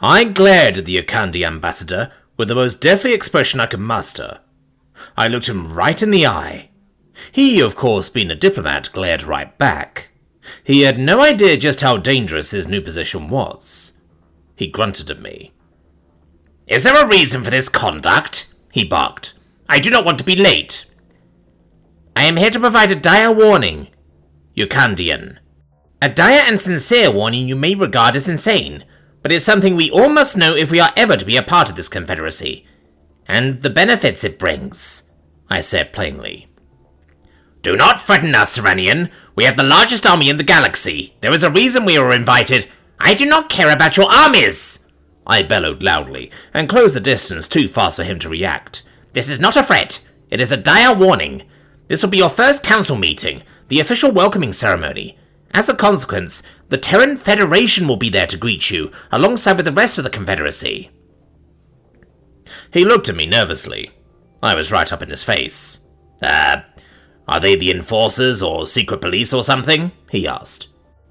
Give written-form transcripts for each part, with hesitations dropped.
I glared at the Akandi ambassador with the most deathly expression I could muster. I looked him right in the eye. He, of course, being a diplomat, glared right back. He had no idea just how dangerous his new position was. He grunted at me. "Is there a reason for this conduct?" he barked. "I do not want to be late." "I am here to provide a dire warning, Ukandian. A dire and sincere warning you may regard as insane, but it's something we all must know if we are ever to be a part of this confederacy, and the benefits it brings," I said plainly. "Do not threaten us, Serenian. We have the largest army in the galaxy. There is a reason we were invited." "I do not care about your armies!" I bellowed loudly, and closed the distance too fast for him to react. "This is not a threat. It is a dire warning. This will be your first council meeting, the official welcoming ceremony. As a consequence, the Terran Federation will be there to greet you, alongside with the rest of the Confederacy." He looked at me nervously. I was right up in his face. Are they the enforcers or secret police or something?" he asked.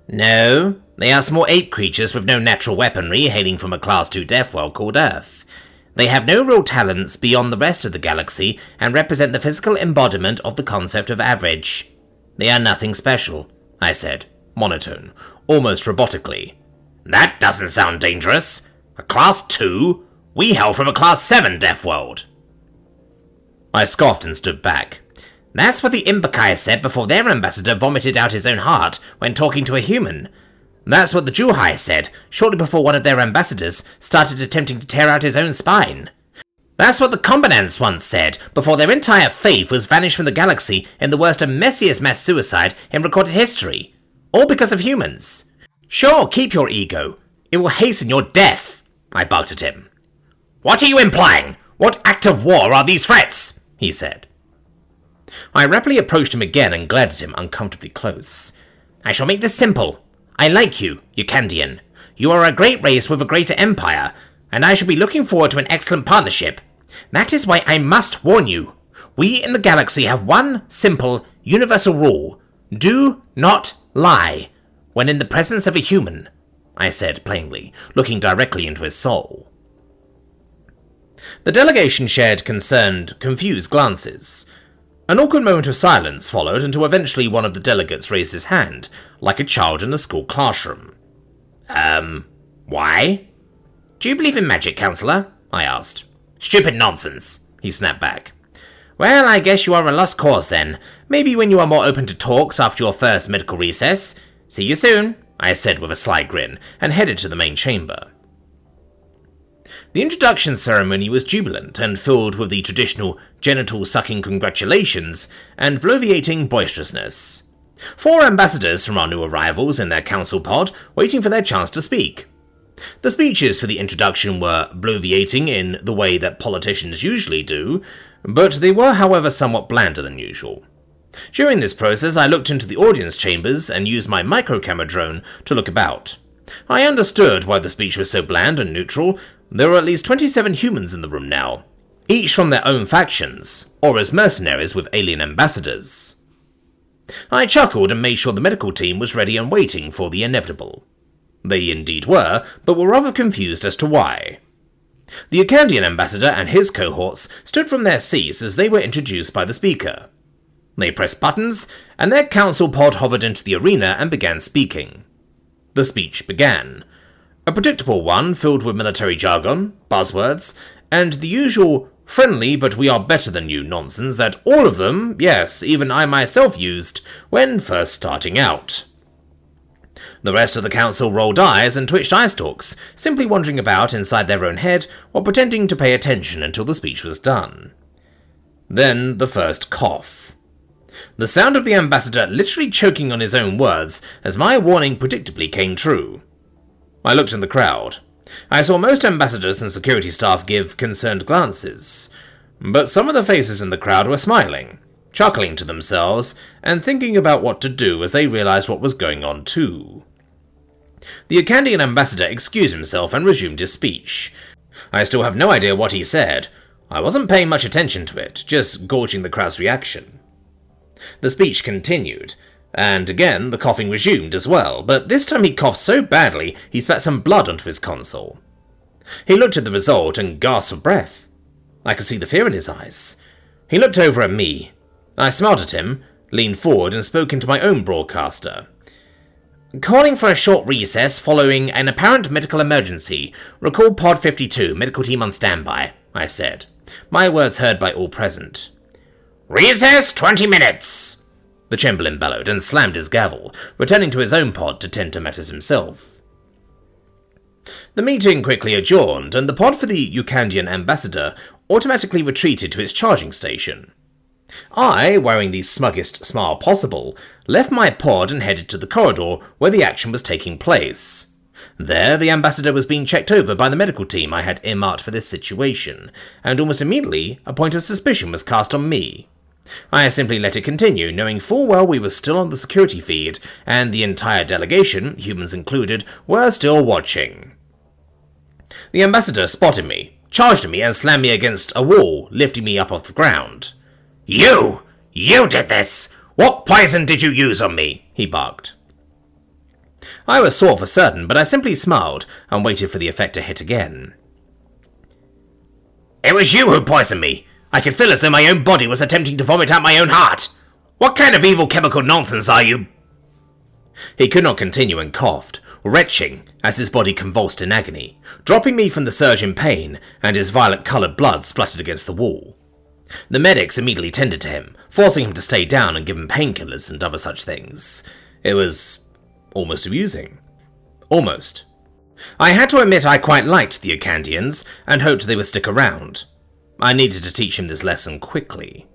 "No, they are small ape creatures with no natural weaponry hailing from a Class 2 death world called Earth. They have no real talents beyond the rest of the galaxy and represent the physical embodiment of the concept of average. They are nothing special," I said, monotone, almost robotically. "That doesn't sound dangerous. A Class 2? We hail from a Class 7 death world." I scoffed and stood back. "That's what the Imbakai said before their ambassador vomited out his own heart when talking to a human. That's what the Juhai said shortly before one of their ambassadors started attempting to tear out his own spine. That's what the Combinants once said before their entire faith was vanished from the galaxy in the worst and messiest mass suicide in recorded history. All because of humans. Sure, keep your ego. It will hasten your death," I barked at him. "What are you implying? What act of war are these threats?" he said. I rapidly approached him again and glared at him uncomfortably close. "I shall make this simple. I like you, Ukandian. You are a great race with a greater empire, and I shall be looking forward to an excellent partnership. That is why I must warn you. We in the galaxy have one simple, universal rule. Do not lie when in the presence of a human," I said plainly, looking directly into his soul. The delegation shared concerned, confused glances. An awkward moment of silence followed until eventually one of the delegates raised his hand, like a child in a school classroom. Why?" "Do you believe in magic, Counselor?" I asked. "Stupid nonsense," he snapped back. "Well, I guess you are a lost cause then. Maybe when you are more open to talks after your first medical recess. See you soon," I said with a sly grin, and headed to the main chamber. The introduction ceremony was jubilant and filled with the traditional genital-sucking congratulations and bloviating boisterousness. 4 ambassadors from our new arrivals in their council pod waiting for their chance to speak. The speeches for the introduction were bloviating in the way that politicians usually do, but they were, however, somewhat blander than usual. During this process, I looked into the audience chambers and used my microcamera drone to look about. I understood why the speech was so bland and neutral. There were at least 27 humans in the room now, each from their own factions, or as mercenaries with alien ambassadors. I chuckled and made sure the medical team was ready and waiting for the inevitable. They indeed were, but were rather confused as to why. The Akandian ambassador and his cohorts stood from their seats as they were introduced by the speaker. They pressed buttons, and their council pod hovered into the arena and began speaking. The speech began. A predictable one filled with military jargon, buzzwords, and the usual friendly but we are better than you nonsense that all of them, yes, even I myself used, when first starting out. The rest of the council rolled eyes and twitched eye stalks, simply wandering about inside their own head or pretending to pay attention until the speech was done. Then the first cough. The sound of the ambassador literally choking on his own words as my warning predictably came true. I looked in the crowd. I saw most ambassadors and security staff give concerned glances, but some of the faces in the crowd were smiling, chuckling to themselves, and thinking about what to do as they realized what was going on too. The Akandian ambassador excused himself and resumed his speech. I still have no idea what he said. I wasn't paying much attention to it, just gauging the crowd's reaction. The speech continued, and again the coughing resumed as well, but this time he coughed so badly he spat some blood onto his console. He looked at the result and gasped for breath. I could see the fear in his eyes. He looked over at me. I smiled at him, leaned forward and spoke into my own broadcaster. Calling for a short recess following an apparent medical emergency. Recall Pod 52, medical team on standby, I said. My words heard by all present. Recess 20 minutes, the Chamberlain bellowed and slammed his gavel, returning to his own pod to tend to matters himself. The meeting quickly adjourned, and the pod for the Ukandian ambassador automatically retreated to its charging station. I, wearing the smuggest smile possible, left my pod and headed to the corridor where the action was taking place. There, the ambassador was being checked over by the medical team I had earmarked for this situation, and almost immediately a point of suspicion was cast on me. I simply let it continue, knowing full well we were still on the security feed, and the entire delegation, humans included, were still watching. The ambassador spotted me, charged at me, and slammed me against a wall, lifting me up off the ground. You did this! What poison did you use on me? He barked. I was sore for certain, but I simply smiled and waited for the effect to hit again. It was you who poisoned me! I could feel as though my own body was attempting to vomit out my own heart! What kind of evil chemical nonsense are you? He could not continue and coughed, retching as his body convulsed in agony, dropping me from the surge in pain, and his violet-coloured blood spluttered against the wall. The medics immediately tended to him, forcing him to stay down and give him painkillers and other such things. It was almost amusing. Almost. I had to admit I quite liked the Ukandians, and hoped they would stick around. I needed to teach him this lesson quickly.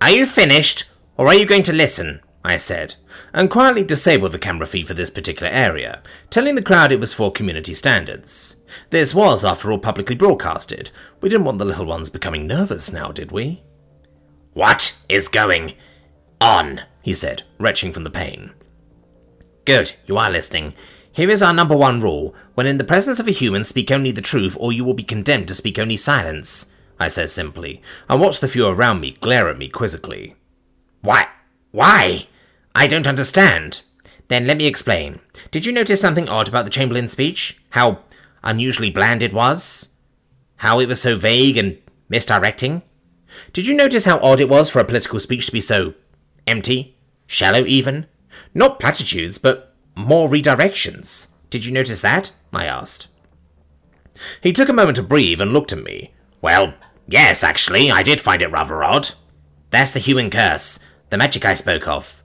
Are you finished, or are you going to listen? I said, and quietly disabled the camera feed for this particular area, telling the crowd it was for community standards. This was, after all, publicly broadcasted. We didn't want the little ones becoming nervous now, did we? What is going on? He said, retching from the pain. Good, you are listening. Here is our number one rule. When in the presence of a human, speak only the truth, or you will be condemned to speak only silence, I said simply, and watched the few around me glare at me quizzically. Why? I don't understand. Then let me explain. Did you notice something odd about the Chamberlain's speech? How unusually bland it was? How it was so vague and misdirecting? Did you notice how odd it was for a political speech to be so empty? Shallow even? Not platitudes, but more redirections. Did you notice that? I asked. He took a moment to breathe and looked at me. Well, yes, actually, I did find it rather odd. That's the human curse, the magic I spoke of.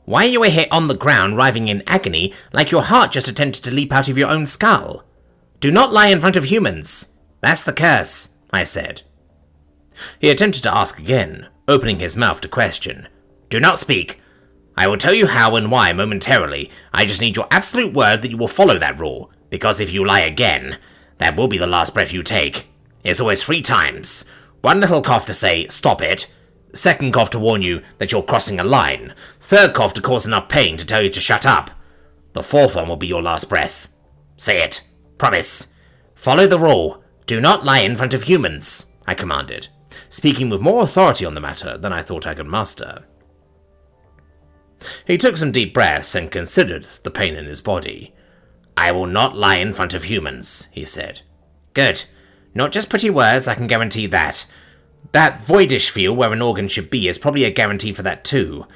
Why you were here on the ground writhing in agony like your heart just attempted to leap out of your own skull? Do not lie in front of humans. That's the curse, I said. He attempted to ask again, opening his mouth to question. Do not speak. I will tell you how and why momentarily. I just need your absolute word that you will follow that rule, because if you lie again, that will be the last breath you take. It's always 3 times. One little cough to say, stop it. Second cough to warn you that you're crossing a line. Third cough to cause enough pain to tell you to shut up. The fourth one will be your last breath. Say it. Promise. Follow the rule. Do not lie in front of humans, I commanded, speaking with more authority on the matter than I thought I could muster. He took some deep breaths and considered the pain in his body. I will not lie in front of humans, he said. Good. Not just pretty words, I can guarantee that. That voidish feel where an organ should be is probably a guarantee for that too.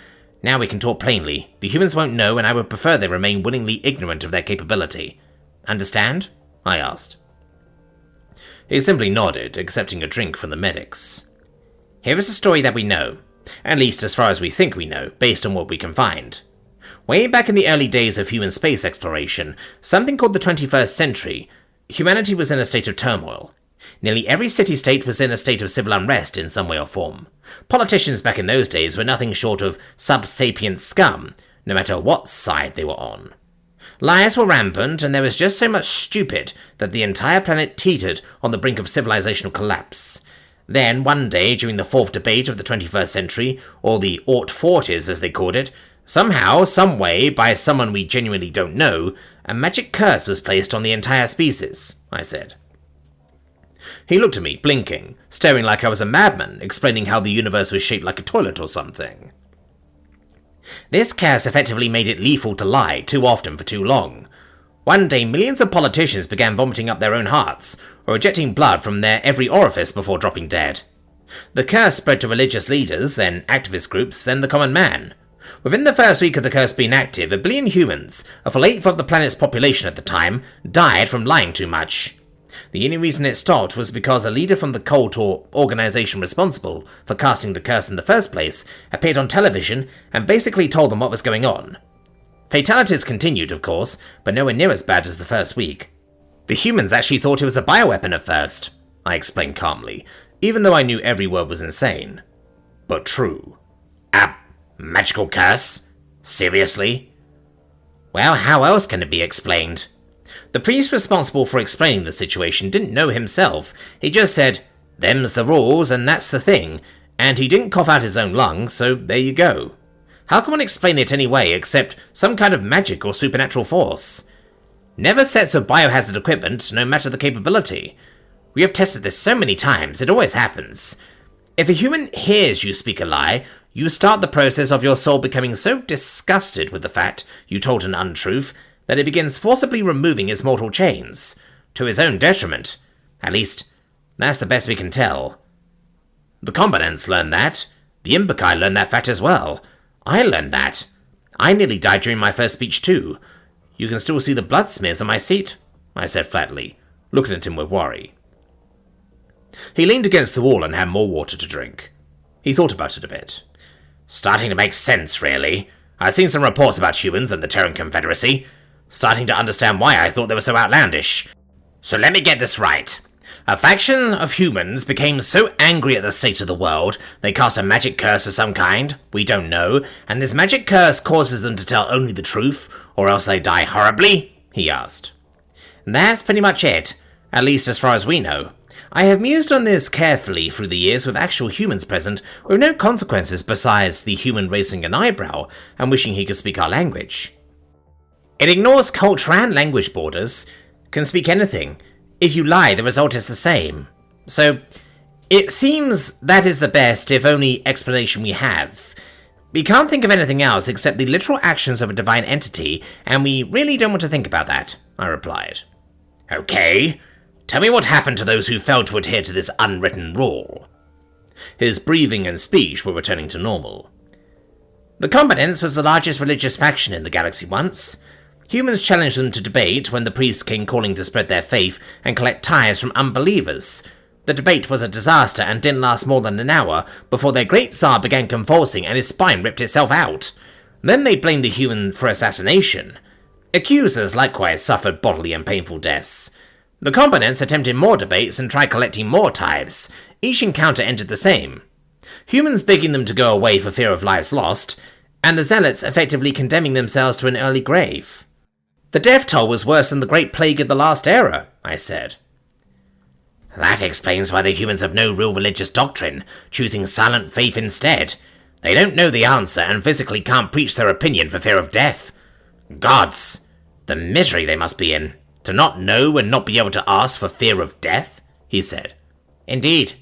Now we can talk plainly. The humans won't know, and I would prefer they remain willingly ignorant of their capability. Understand? I asked. He simply nodded, accepting a drink from the medics. Here is a story that we know. At least as far as we think we know, based on what we can find. Way back in the early days of human space exploration, something called the 21st century, humanity was in a state of turmoil. Nearly every city-state was in a state of civil unrest in some way or form. Politicians back in those days were nothing short of sub-sapient scum, no matter what side they were on. Lies were rampant, and there was just so much stupid that the entire planet teetered on the brink of civilizational collapse. Then, one day, during the 4th debate of the 21st century, or the Aught-40s as they called it, somehow, someway, by someone we genuinely don't know, a magic curse was placed on the entire species, I said. He looked at me, blinking, staring like I was a madman, explaining how the universe was shaped like a toilet or something. This curse effectively made it lethal to lie too often for too long. One day, millions of politicians began vomiting up their own hearts, or ejecting blood from their every orifice before dropping dead. The curse spread to religious leaders, then activist groups, then the common man. Within the first week of the curse being active, 1 billion humans, a full eighth of the planet's population at the time, died from lying too much. The only reason it stopped was because a leader from the cult or organization responsible for casting the curse in the first place appeared on television and basically told them what was going on. Fatalities continued, of course, but nowhere near as bad as the first week. The humans actually thought it was a bioweapon at first, I explained calmly, even though I knew every word was insane. But true. A magical curse? Seriously? Well, how else can it be explained? The priest responsible for explaining the situation didn't know himself. He just said, "Them's the rules, and that's the thing," and he didn't cough out his own lungs, so there you go. How can one explain it anyway except some kind of magic or supernatural force? Never sets of biohazard equipment, no matter the capability. We have tested this so many times, it always happens. If a human hears you speak a lie, you start the process of your soul becoming so disgusted with the fact you told an untruth that it begins forcibly removing its mortal chains, to his own detriment. At least, that's the best we can tell. The combatants learned that. The Imbekai learned that fact as well. I learned that. I nearly died during my first speech too. You can still see the blood smears on my seat, I said flatly, looking at him with worry. He leaned against the wall and had more water to drink. He thought about it a bit. Starting to make sense, really. I've seen some reports about humans and the Terran Confederacy. Starting to understand why I thought they were so outlandish. So let me get this right. A faction of humans became so angry at the state of the world, they cast a magic curse of some kind, we don't know, and this magic curse causes them to tell only the truth, or else they die horribly? He asked. That's pretty much it, at least as far as we know. I have mused on this carefully through the years with actual humans present, with no consequences besides the human raising an eyebrow and wishing he could speak our language. It ignores culture and language borders, can speak anything. If you lie, the result is the same. So, it seems that is the best, if only, explanation we have. We can't think of anything else except the literal actions of a divine entity, and we really don't want to think about that, I replied. Okay, tell me what happened to those who failed to adhere to this unwritten rule. His breathing and speech were returning to normal. The combatants was the largest religious faction in the galaxy once. Humans challenged them to debate when the priests came calling to spread their faith and collect tithes from unbelievers. The debate was a disaster and didn't last more than an hour before their great Tsar began convulsing and his spine ripped itself out. Then they blamed the human for assassination. Accusers likewise suffered bodily and painful deaths. The combatants attempted more debates and tried collecting more tithes. Each encounter ended the same. Humans begging them to go away for fear of lives lost, and the zealots effectively condemning themselves to an early grave. The death toll was worse than the Great Plague of the Last Era, I said. That explains why the humans have no real religious doctrine, choosing silent faith instead. They don't know the answer and physically can't preach their opinion for fear of death. Gods! The misery they must be in, to not know and not be able to ask for fear of death, he said. Indeed,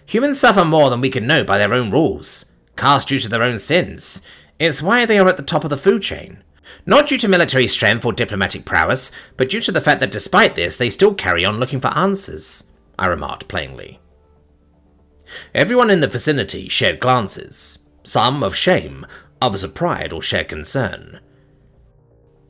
humans suffer more than we can know by their own rules, cast due to their own sins. It's why they are at the top of the food chain. Not due to military strength or diplomatic prowess, but due to the fact that despite this, they still carry on looking for answers, I remarked plainly. Everyone in the vicinity shared glances, some of shame, others of pride or shared concern.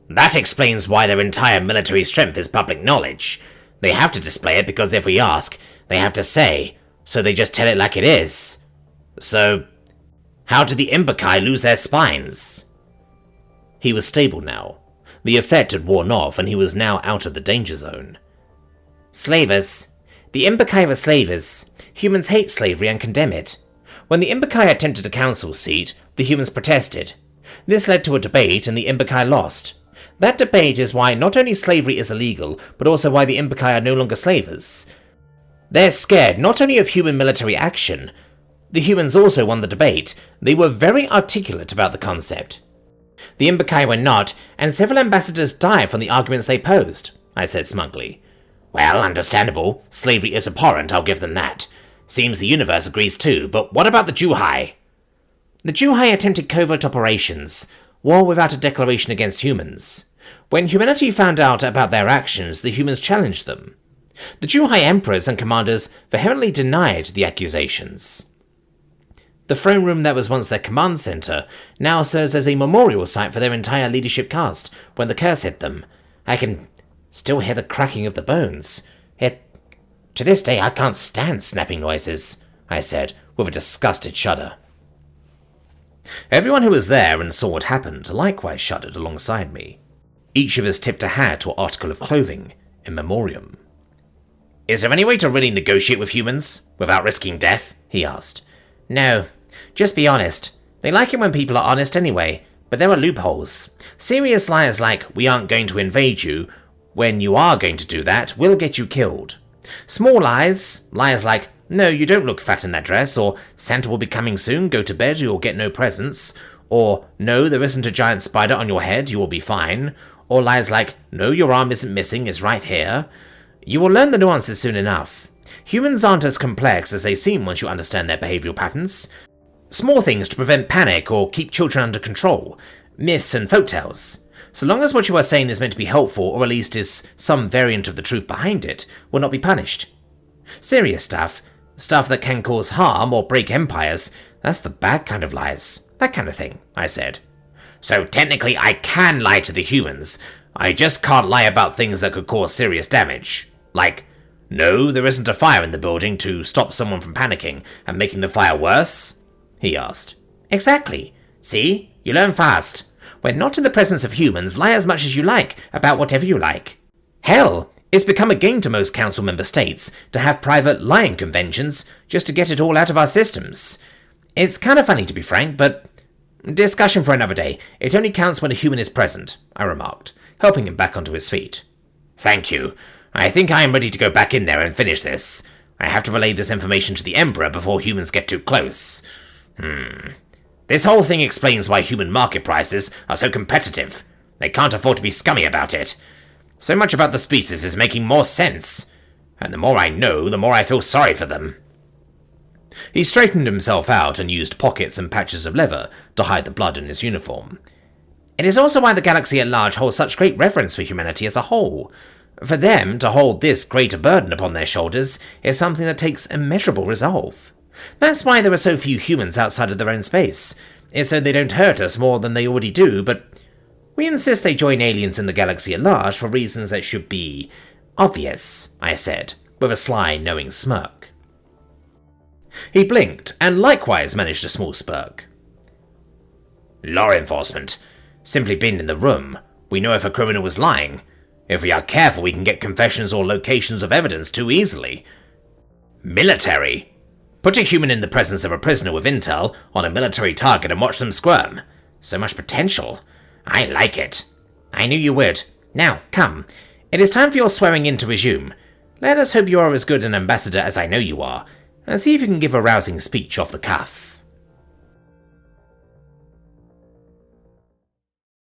That explains why their entire military strength is public knowledge. They have to display it because if we ask, they have to say, so they just tell it like it is. So, how did the Imbekai lose their spines? He was stable now. The effect had worn off and he was now out of the danger zone. Slavers. The Imbekai were slavers. Humans hate slavery and condemn it. When the Imbekai attempted a council seat, the humans protested. This led to a debate and the Imbekai lost. That debate is why not only slavery is illegal, but also why the Imbekai are no longer slavers. They're scared not only of human military action. The humans also won the debate. They were very articulate about the concept. The Imbekai were not, and several ambassadors died from the arguments they posed, I said smugly. Well, understandable. Slavery is abhorrent, I'll give them that. Seems the universe agrees too, but what about the Juhai? The Juhai attempted covert operations, war without a declaration against humans. When humanity found out about their actions, the humans challenged them. The two High Emperors and Commanders vehemently denied the accusations. The throne room that was once their command center now serves as a memorial site for their entire leadership caste when the curse hit them. I can still hear the cracking of the bones. To this day, I can't stand snapping noises, I said, with a disgusted shudder. Everyone who was there and saw what happened likewise shuddered alongside me. Each of us tipped a hat or article of clothing in memoriam. "Is there any way to really negotiate with humans without risking death?" he asked. "No. Just be honest. They like it when people are honest anyway, but there are loopholes. Serious lies like, 'we aren't going to invade you,' when you are going to do that, will get you killed. Small lies like, 'No, you don't look fat in that dress,' or 'Santa will be coming soon, go to bed, you'll get no presents,' or 'No, there isn't a giant spider on your head, you will be fine,' or lies like, 'No, your arm isn't missing, it's right here.' You will learn the nuances soon enough. Humans aren't as complex as they seem once you understand their behavioral patterns. Small things to prevent panic or keep children under control. Myths and folktales. So long as what you are saying is meant to be helpful, or at least is some variant of the truth behind it, will not be punished. Serious stuff that can cause harm or break empires, that's the bad kind of lies. That kind of thing," I said. "So technically I can lie to the humans. I just can't lie about things that could cause serious damage. Like, 'No, there isn't a fire in the building,' to stop someone from panicking and making the fire worse?" he asked. "Exactly. See? You learn fast. When not in the presence of humans, lie as much as you like about whatever you like. Hell, it's become a game to most council member states to have private lying conventions just to get it all out of our systems. It's kind of funny, to be frank, but discussion for another day. It only counts when a human is present," I remarked, helping him back onto his feet. "Thank you. I think I am ready to go back in there and finish this. I have to relay this information to the Emperor before humans get too close. This whole thing explains why human market prices are so competitive. They can't afford to be scummy about it. So much about the species is making more sense. And the more I know, the more I feel sorry for them." He straightened himself out and used pockets and patches of leather to hide the blood in his uniform. "It is also why the galaxy at large holds such great reverence for humanity as a whole. For them to hold this greater burden upon their shoulders is something that takes immeasurable resolve. That's why there are so few humans outside of their own space. It's so they don't hurt us more than they already do, but we insist they join aliens in the galaxy at large for reasons that should be obvious," I said, with a sly, knowing smirk. He blinked, and likewise managed a small smirk. "Law enforcement. Simply being in the room, we know if a criminal was lying. If we are careful, we can get confessions or locations of evidence too easily. Military. Put a human in the presence of a prisoner with intel on a military target and watch them squirm. So much potential. I like it." "I knew you would. Now, come. It is time for your swearing in to resume. Let us hope you are as good an ambassador as I know you are, and see if you can give a rousing speech off the cuff."